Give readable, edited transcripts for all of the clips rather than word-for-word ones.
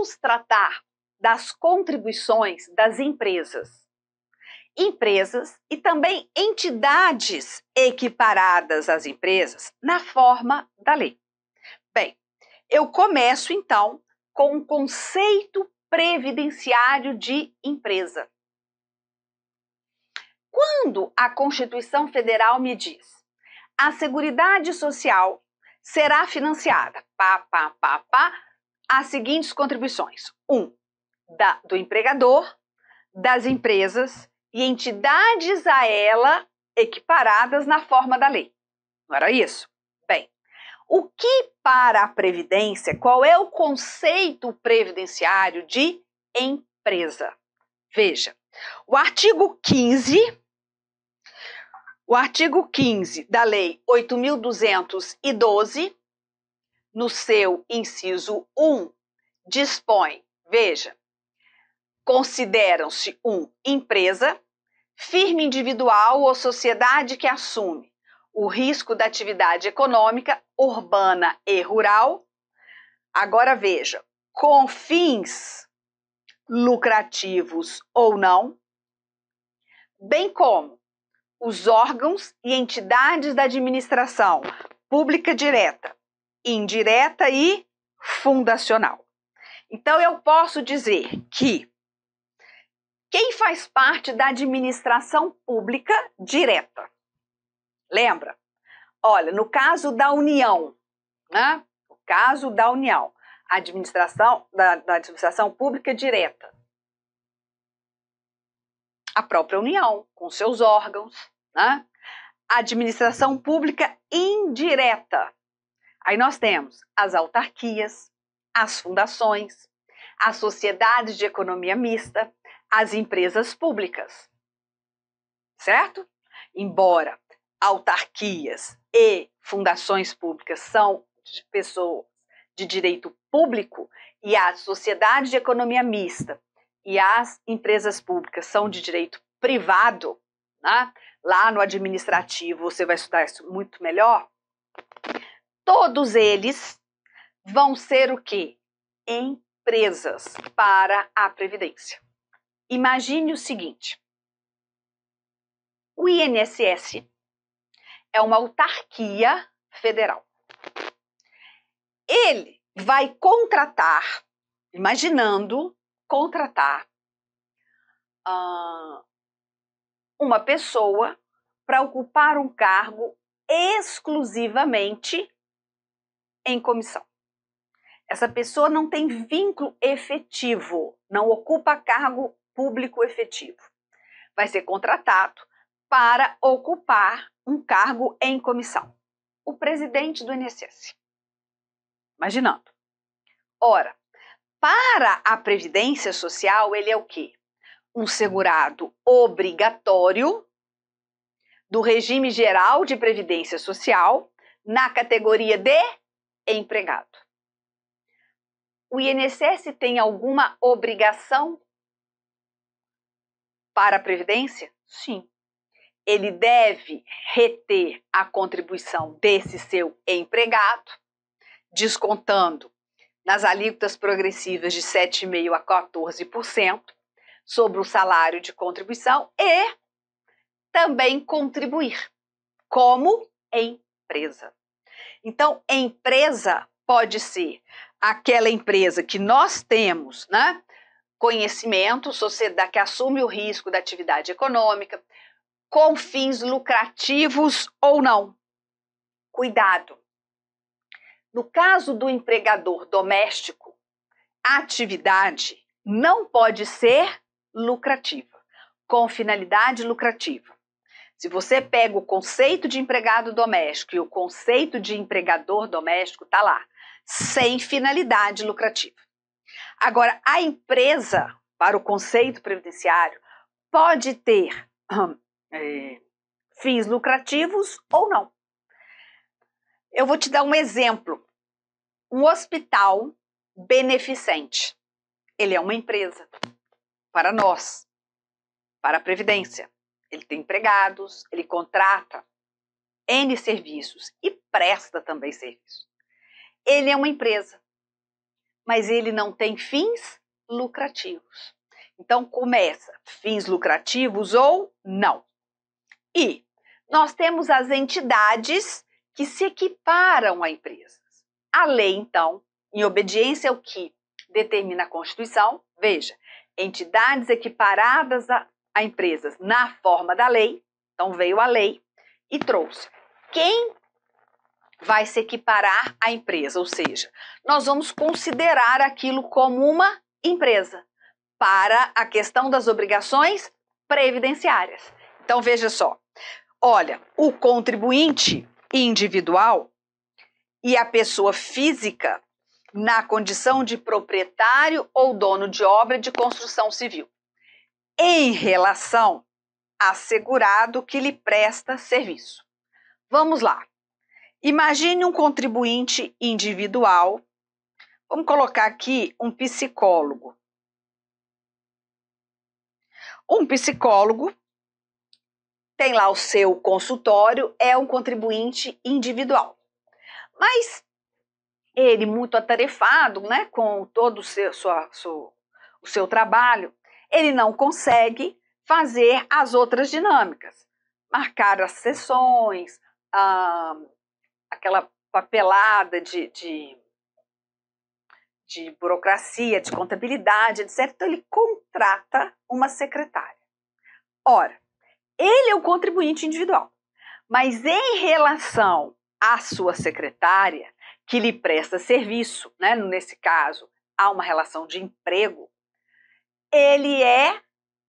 vamos tratar das contribuições das empresas. Empresas e também entidades equiparadas às empresas na forma da lei. Bem, eu começo então com o conceito previdenciário de empresa. Quando a Constituição Federal me diz a Seguridade Social será financiada, as seguintes contribuições. 1. Do empregador, das empresas e entidades a ela equiparadas na forma da lei. Não era isso? Bem, o que para a Previdência, qual é o conceito previdenciário de empresa? Veja, o artigo 15 da Lei 8.212, no seu inciso 1, dispõe, veja, consideram-se empresa, firme individual ou sociedade que assume o risco da atividade econômica, urbana e rural. Agora veja, com fins lucrativos ou não, bem como os órgãos e entidades da administração pública direta, indireta e fundacional. Então, eu posso dizer que quem faz parte da administração pública direta? Lembra? Olha, no caso da União, né? No caso da União, a administração da administração pública direta. A própria União, com seus órgãos, né? A administração pública indireta. Aí nós temos as autarquias, as fundações, as sociedades de economia mista, as empresas públicas, certo? Embora autarquias e fundações públicas são pessoas de direito público e as sociedades de economia mista e as empresas públicas são de direito privado, né? Lá no administrativo você vai estudar isso muito melhor. Todos eles vão ser o quê? Empresas para a Previdência. Imagine o seguinte, o INSS é uma autarquia federal. Ele vai contratar, imaginando contratar uma pessoa para ocupar um cargo exclusivamente em comissão. Essa pessoa não tem vínculo efetivo, não ocupa cargo público efetivo. Vai ser contratado para ocupar um cargo em comissão. O presidente do INSS. Imaginando. Ora, para a Previdência Social, ele é o quê? Um segurado obrigatório do regime geral de Previdência Social na categoria de empregado. O INSS tem alguma obrigação para a Previdência? Sim. Ele deve reter a contribuição desse seu empregado, descontando nas alíquotas progressivas de 7,5% a 14% sobre o salário de contribuição e também contribuir como empresa. Então, empresa pode ser aquela empresa que nós temos, né, conhecimento, sociedade que assume o risco da atividade econômica, com fins lucrativos ou não. Cuidado! No caso do empregador doméstico, a atividade não pode ser lucrativa, com finalidade lucrativa. Se você pega o conceito de empregado doméstico e o conceito de empregador doméstico, está lá, sem finalidade lucrativa. Agora, a empresa, para o conceito previdenciário, pode ter fins lucrativos ou não. Eu vou te dar um exemplo. Um hospital beneficente. Ele é uma empresa para nós, para a Previdência. Ele tem empregados, ele contrata N serviços e presta também serviços. Ele é uma empresa. mas ele não tem fins lucrativos. Então começa fins lucrativos ou não. E nós temos as entidades que se equiparam a empresas. A lei, então, em obediência ao que determina a Constituição, veja, entidades equiparadas a empresas na forma da lei, então veio a lei e trouxe quem vai se equiparar à empresa, ou seja, nós vamos considerar aquilo como uma empresa para a questão das obrigações previdenciárias. Então veja só, olha, o contribuinte individual e a pessoa física na condição de proprietário ou dono de obra de construção civil, em relação a segurado que lhe presta serviço. Vamos lá. Imagine um contribuinte individual. Vamos colocar aqui um psicólogo. Um psicólogo tem lá o seu consultório, é um contribuinte individual. Mas ele, muito atarefado, né, com todo o seu trabalho, ele não consegue fazer as outras dinâmicas. Marcar as sessões, aquela papelada de burocracia, de contabilidade, etc. Então, ele contrata uma secretária. Ora, ele é o contribuinte individual, mas em relação à sua secretária, que lhe presta serviço, né, nesse caso, há uma relação de emprego, ele é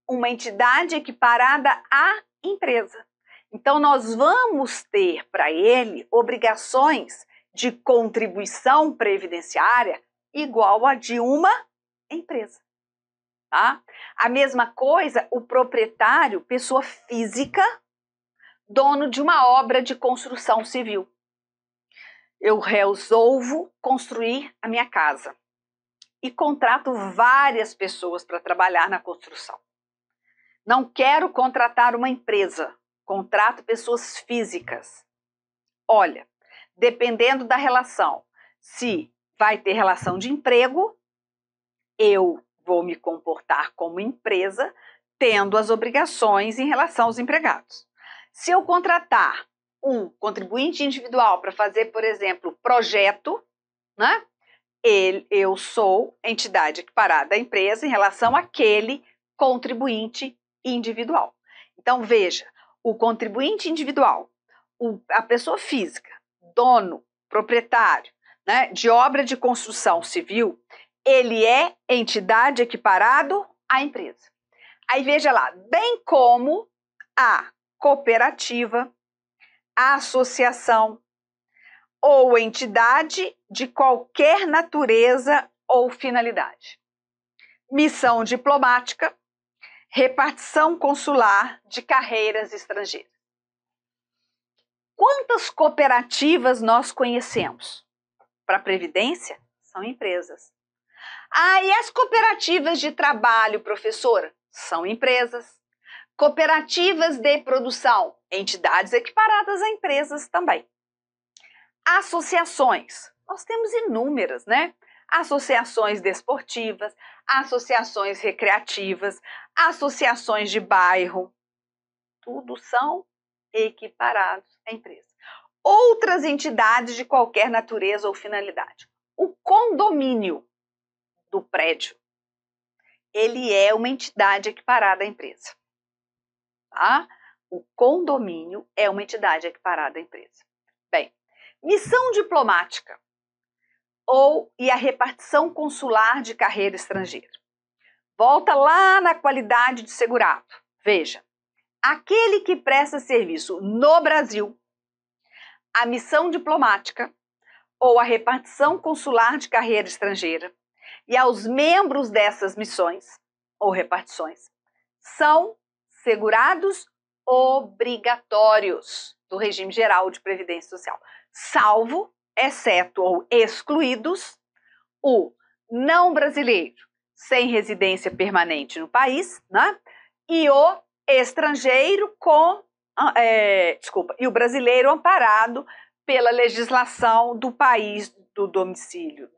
uma entidade equiparada à empresa. Então, nós vamos ter para ele obrigações de contribuição previdenciária igual a de uma empresa. Tá? A mesma coisa, o proprietário, pessoa física, dono de uma obra de construção civil. Eu resolvo construir a minha casa e contrato várias pessoas para trabalhar na construção. Não quero contratar uma empresa, contrato pessoas físicas. Olha, dependendo da relação, se vai ter relação de emprego, eu vou me comportar como empresa, tendo as obrigações em relação aos empregados. Se eu contratar um contribuinte individual para fazer, por exemplo, projeto, né? Eu sou entidade equiparada à empresa em relação àquele contribuinte individual. Então, veja, o contribuinte individual, a pessoa física, dono, proprietário, né, de obra de construção civil, ele é entidade equiparado à empresa. Aí veja lá, bem como a cooperativa, a associação ou entidade de qualquer natureza ou finalidade. Missão diplomática, repartição consular de carreiras estrangeiras. Quantas cooperativas nós conhecemos? Para a Previdência, são empresas. E as cooperativas de trabalho, professora? São empresas. Cooperativas de produção, entidades equiparadas a empresas também. Associações, nós temos inúmeras, né? Associações desportivas, associações recreativas, associações de bairro, tudo são equiparados à empresa. Outras entidades de qualquer natureza ou finalidade. O condomínio do prédio, ele é uma entidade equiparada à empresa. Tá? O condomínio é uma entidade equiparada à empresa. Bem, missão diplomática e a repartição consular de carreira estrangeira. Volta lá na qualidade de segurado. Veja, aquele que presta serviço no Brasil, a missão diplomática ou a repartição consular de carreira estrangeira e aos membros dessas missões ou repartições são segurados obrigatórios do regime geral de previdência social, salvo, exceto ou excluídos, o não brasileiro sem residência permanente no país, né? E o estrangeiro e o brasileiro amparado pela legislação do país do domicílio,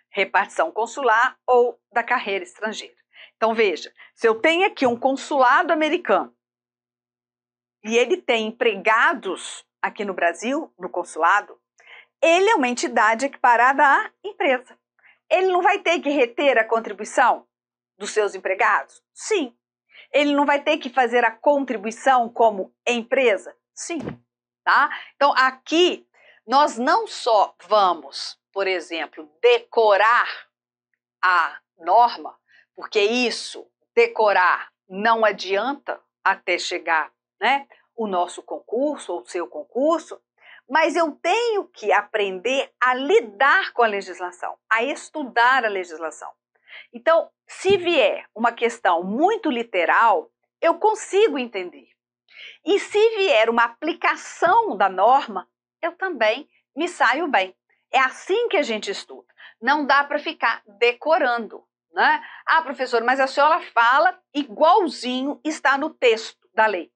repartição consular ou da carreira estrangeira. Então veja, se eu tenho aqui um consulado americano e ele tem empregados aqui no Brasil, no consulado, ele é uma entidade equiparada à empresa. Ele não vai ter que reter a contribuição dos seus empregados? Sim. Ele não vai ter que fazer a contribuição como empresa? Sim. Tá? Então aqui nós não só vamos, por exemplo, decorar a norma, porque isso, decorar, não adianta até chegar, né, o nosso concurso ou o seu concurso, mas eu tenho que aprender a lidar com a legislação, a estudar a legislação. Então, se vier uma questão muito literal, eu consigo entender. E se vier uma aplicação da norma, eu também me saio bem. É assim que a gente estuda. Não dá para ficar decorando, né? Ah, professor, mas a senhora fala igualzinho está no texto da lei.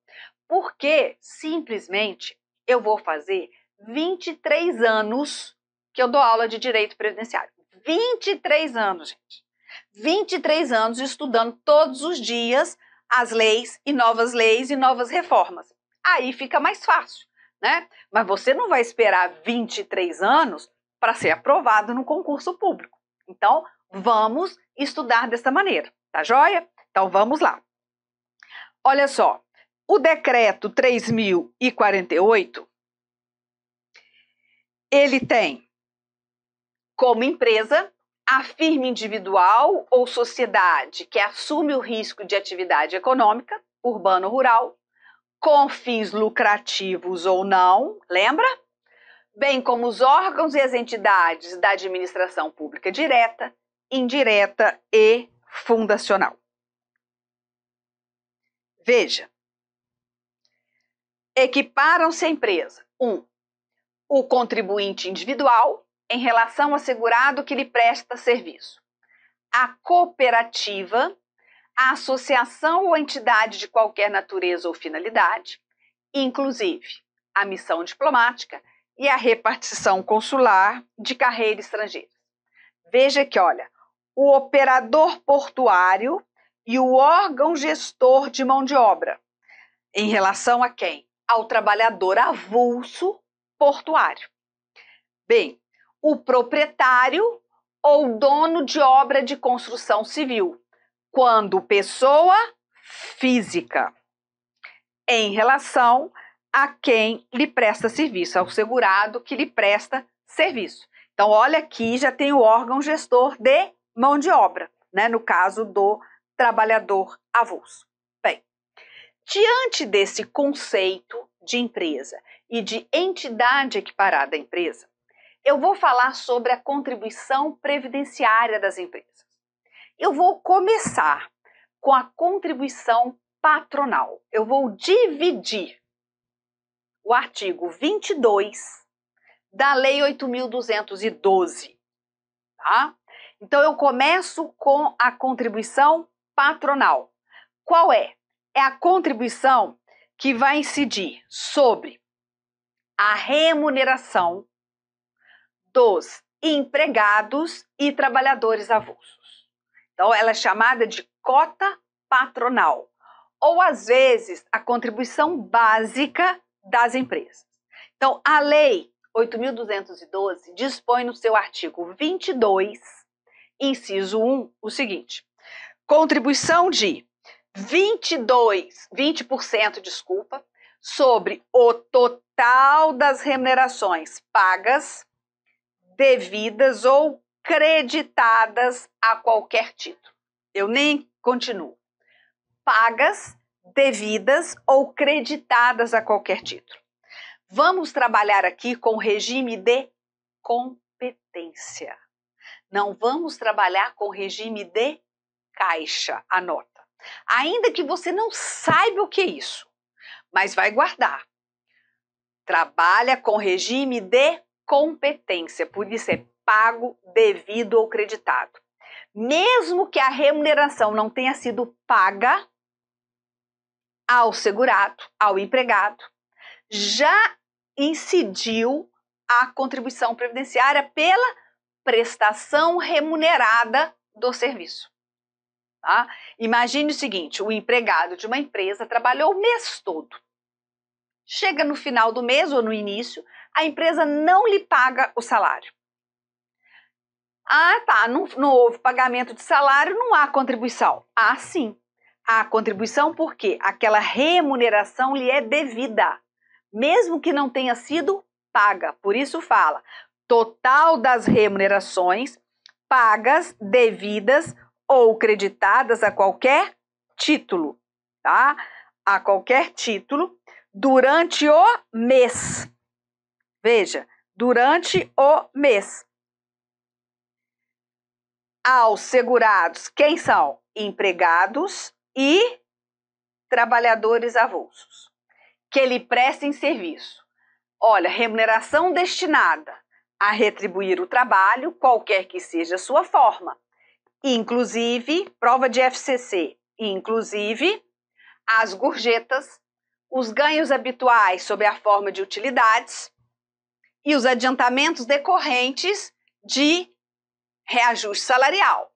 Porque, simplesmente, eu vou fazer 23 anos que eu dou aula de direito previdenciário. 23 anos, gente. 23 anos estudando todos os dias as leis e novas reformas. Aí fica mais fácil, né? Mas você não vai esperar 23 anos para ser aprovado no concurso público. Então, vamos estudar dessa maneira, tá joia? Então, vamos lá. Olha só, o decreto 3.048, ele tem como empresa a firma individual ou sociedade que assume o risco de atividade econômica, urbana ou rural, com fins lucrativos ou não, lembra? Bem como os órgãos e as entidades da administração pública direta, indireta e fundacional. Veja, equiparam-se a empresa. 1. O contribuinte individual em relação ao segurado que lhe presta serviço. A cooperativa, a associação ou entidade de qualquer natureza ou finalidade, inclusive a missão diplomática e a repartição consular de carreira estrangeira. Veja que, olha, o operador portuário e o órgão gestor de mão de obra. Em relação a quem? Ao trabalhador avulso portuário. Bem, o proprietário ou dono de obra de construção civil, quando pessoa física, em relação a quem lhe presta serviço, ao segurado que lhe presta serviço. Então, olha aqui, já tem o órgão gestor de mão de obra, né, no caso do trabalhador avulso. Bem, diante desse conceito de empresa e de entidade equiparada à empresa, eu vou falar sobre a contribuição previdenciária das empresas. Eu vou começar com a contribuição patronal. Eu vou dividir o artigo 22 da Lei 8.212, tá? Então, eu começo com a contribuição patronal. Qual é? É a contribuição que vai incidir sobre a remuneração dos empregados e trabalhadores avulsos. Então, ela é chamada de cota patronal, ou às vezes a contribuição básica das empresas. Então, a Lei 8.212 dispõe no seu artigo 22, inciso 1, o seguinte: contribuição de 20% sobre o total das remunerações pagas, devidas ou creditadas a qualquer título. Eu nem continuo. Pagas, devidas ou creditadas a qualquer título. Vamos trabalhar aqui com o regime de competência. Não vamos trabalhar com o regime de caixa, anota. Ainda que você não saiba o que é isso, mas vai guardar. Trabalha com regime de competência, por isso é pago, devido ou creditado. Mesmo que a remuneração não tenha sido paga ao segurado, ao empregado, já incidiu a contribuição previdenciária pela prestação remunerada do serviço. Tá? Imagine o seguinte, o empregado de uma empresa trabalhou o mês todo. Chega no final do mês ou no início, a empresa não lhe paga o salário. Ah, tá, não houve pagamento de salário, não há contribuição. Ah, sim, há contribuição porque aquela remuneração lhe é devida, mesmo que não tenha sido paga. Por isso fala, total das remunerações pagas, devidas ou creditadas a qualquer título, tá? A qualquer título, durante o mês. Veja, durante o mês. Aos segurados, quem são? Empregados e trabalhadores avulsos, que lhe prestem serviço. Olha, remuneração destinada a retribuir o trabalho, qualquer que seja a sua forma, inclusive, prova de FCC, inclusive as gorjetas, os ganhos habituais sob a forma de utilidades e os adiantamentos decorrentes de reajuste salarial,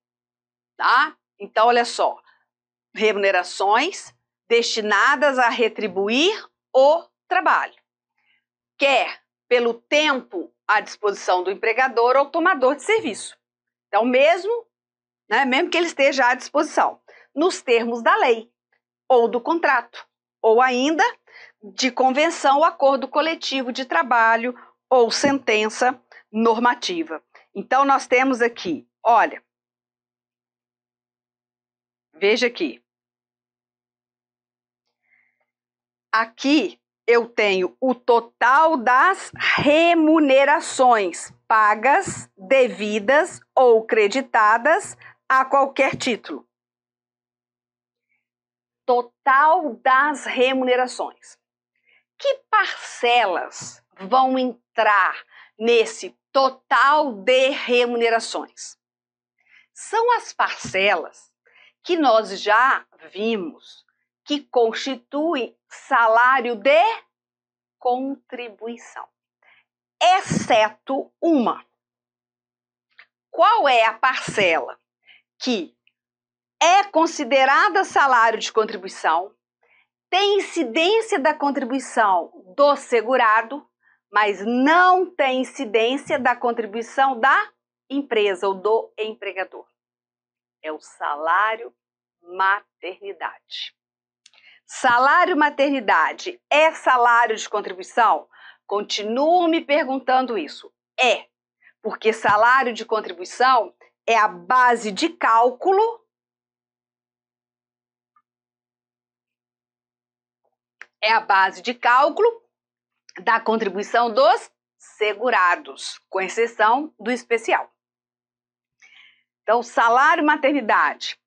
tá? Então, olha só, remunerações destinadas a retribuir o trabalho, quer pelo tempo à disposição do empregador ou tomador de serviço. Então, mesmo que ele esteja à disposição, nos termos da lei, ou do contrato, ou ainda de convenção ou acordo coletivo de trabalho ou sentença normativa. Então, nós temos aqui, olha, veja aqui. Aqui eu tenho o total das remunerações pagas, devidas ou creditadas a qualquer título. Total das remunerações. Que parcelas vão entrar nesse total de remunerações? São as parcelas que nós já vimos que constituem salário de contribuição, exceto uma. Qual é a parcela que é considerada salário de contribuição, tem incidência da contribuição do segurado, mas não tem incidência da contribuição da empresa ou do empregador? É o salário maternidade. Salário maternidade é salário de contribuição? Continuo me perguntando isso. É, porque salário de contribuição é a base de cálculo da contribuição dos segurados, com exceção do especial. Então, salário maternidade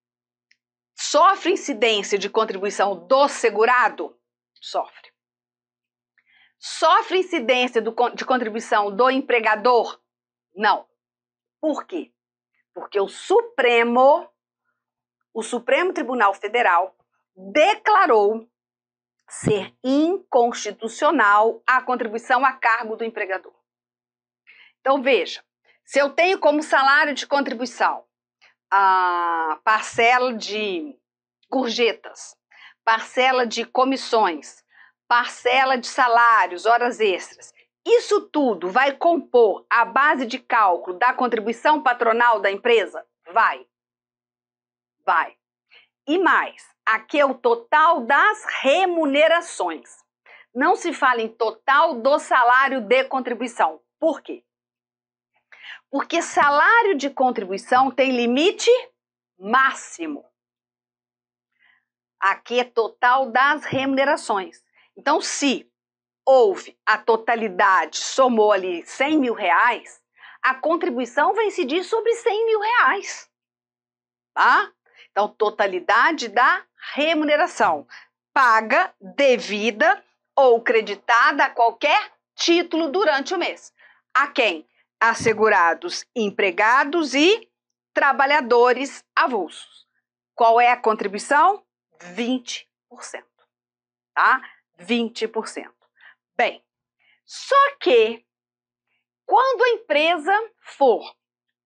sofre incidência de contribuição do segurado? Sofre. Sofre incidência de contribuição do empregador? Não. Por quê? Porque o Supremo Tribunal Federal declarou ser inconstitucional a contribuição a cargo do empregador. Então, veja, se eu tenho como salário de contribuição a parcela de gorjetas, parcela de comissões, parcela de salários, horas extras, isso tudo vai compor a base de cálculo da contribuição patronal da empresa? Vai. Vai. E mais, aqui é o total das remunerações. Não se fala em total do salário de contribuição. Por quê? Porque salário de contribuição tem limite máximo. Aqui é total das remunerações. Então, se houve a totalidade, somou ali 100 mil reais, a contribuição vai incidir sobre 100 mil reais. Tá? Então, totalidade da remuneração, paga, devida ou creditada a qualquer título durante o mês. A quem? A segurados, empregados e trabalhadores avulsos. Qual é a contribuição? 20%. Tá? 20%. Bem, só que quando a empresa for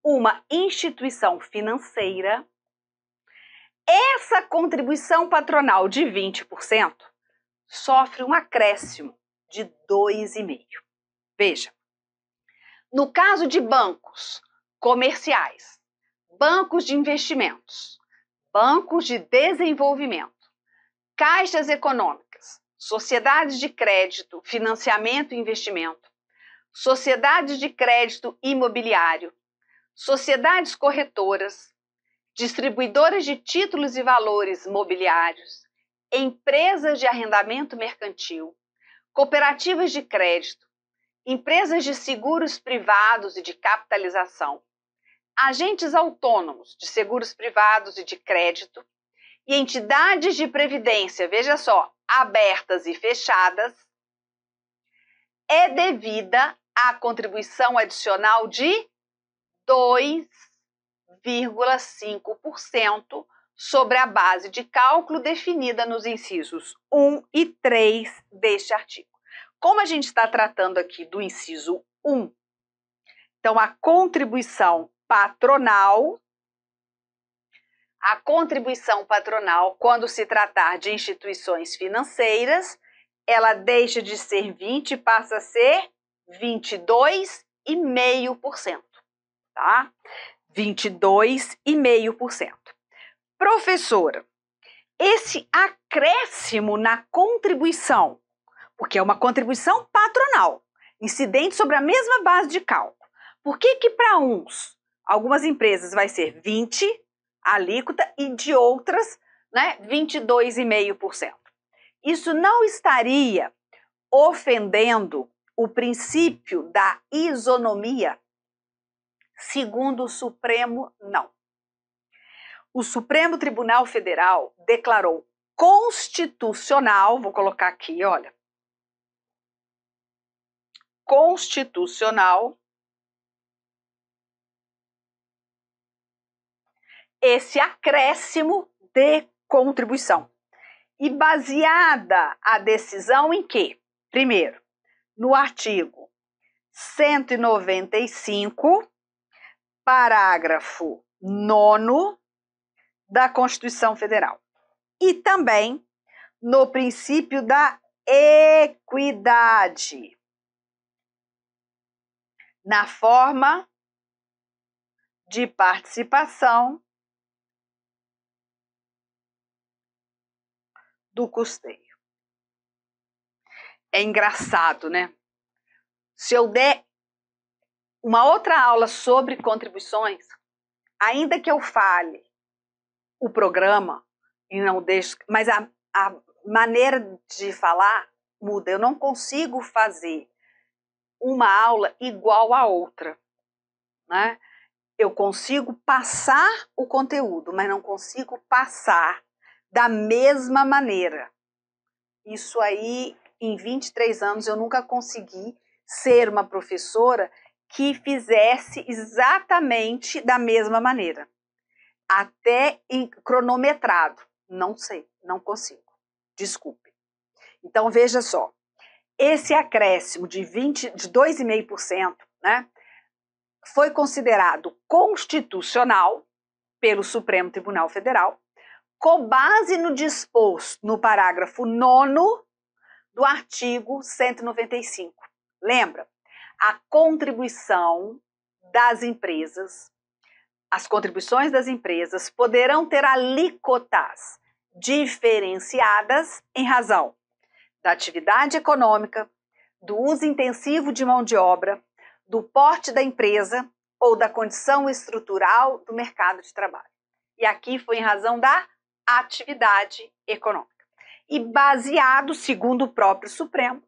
uma instituição financeira, essa contribuição patronal de 20% sofre um acréscimo de 2,5%. Veja, no caso de bancos comerciais, bancos de investimentos, bancos de desenvolvimento, caixas econômicas, sociedades de crédito, financiamento e investimento, sociedades de crédito imobiliário, sociedades corretoras, distribuidoras de títulos e valores mobiliários, empresas de arrendamento mercantil, cooperativas de crédito, empresas de seguros privados e de capitalização, agentes autônomos de seguros privados e de crédito e entidades de previdência, veja só, abertas e fechadas, é devida à contribuição adicional de 2,5% sobre a base de cálculo definida nos incisos 1 e 3 deste artigo. Como a gente está tratando aqui do inciso 1, então a contribuição patronal, quando se tratar de instituições financeiras, ela deixa de ser 20% e passa a ser 22,5%, tá? 22,5%. Professora, esse acréscimo na contribuição, porque é uma contribuição patronal, incidente sobre a mesma base de cálculo, por que para algumas empresas vai ser 20% alíquota e de outras, 22,5%? Isso não estaria ofendendo o princípio da isonomia? Segundo o Supremo, não. O Supremo Tribunal Federal declarou constitucional, vou colocar aqui, olha, constitucional esse acréscimo de contribuição. E baseada a decisão em quê? Primeiro, no artigo 195, parágrafo 9º da Constituição Federal. E também no princípio da equidade, na forma de participação do custeio. É engraçado, né? Se eu der uma outra aula sobre contribuições, ainda que eu fale o programa e não deixe, mas a maneira de falar muda. Eu não consigo fazer uma aula igual a outra, né? Eu consigo passar o conteúdo, mas não consigo passar da mesma maneira. Isso aí, em 23 anos, eu nunca consegui ser uma professora que fizesse exatamente da mesma maneira. Até cronometrado. Não sei, não consigo. Desculpe. Então, veja só. Esse acréscimo de 2,5%, né, foi considerado constitucional pelo Supremo Tribunal Federal, com base no disposto no parágrafo 9º do artigo 195. Lembra? A contribuição das empresas, as contribuições das empresas poderão ter alíquotas diferenciadas em razão da atividade econômica, do uso intensivo de mão de obra, do porte da empresa ou da condição estrutural do mercado de trabalho. E aqui foi em razão da atividade econômica. E baseado, segundo o próprio Supremo,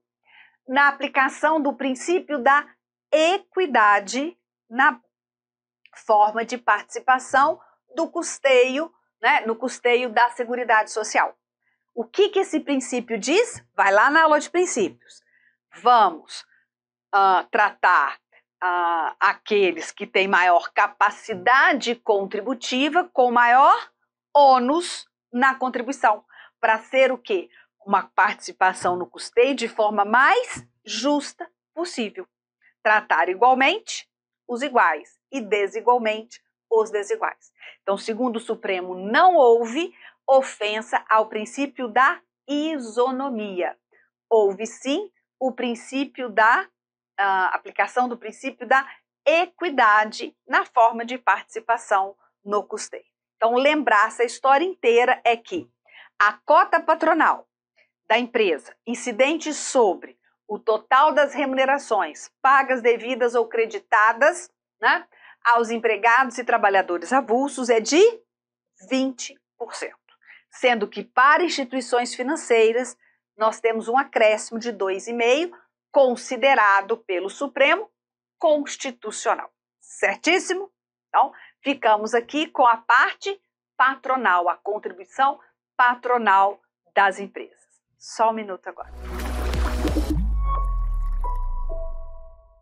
na aplicação do princípio da equidade na forma de participação do custeio, né, no custeio da Seguridade Social. O que esse princípio diz? Vai lá na aula de princípios. Vamos tratar aqueles que têm maior capacidade contributiva com maior ônus na contribuição, para ser o quê? Uma participação no custeio de forma mais justa possível. Tratar igualmente os iguais e desigualmente os desiguais. Então, segundo o Supremo, não houve ofensa ao princípio da isonomia. Houve sim o princípio da aplicação do princípio da equidade na forma de participação no custeio. Então, lembrar essa história inteira é que a cota patronal da empresa, incidente sobre o total das remunerações pagas, devidas ou creditadas, né, aos empregados e trabalhadores avulsos é de 20%, sendo que para instituições financeiras nós temos um acréscimo de 2,5%, considerado pelo Supremo constitucional. Certíssimo? Então, ficamos aqui com a parte patronal, a contribuição patronal das empresas. Só um minuto agora.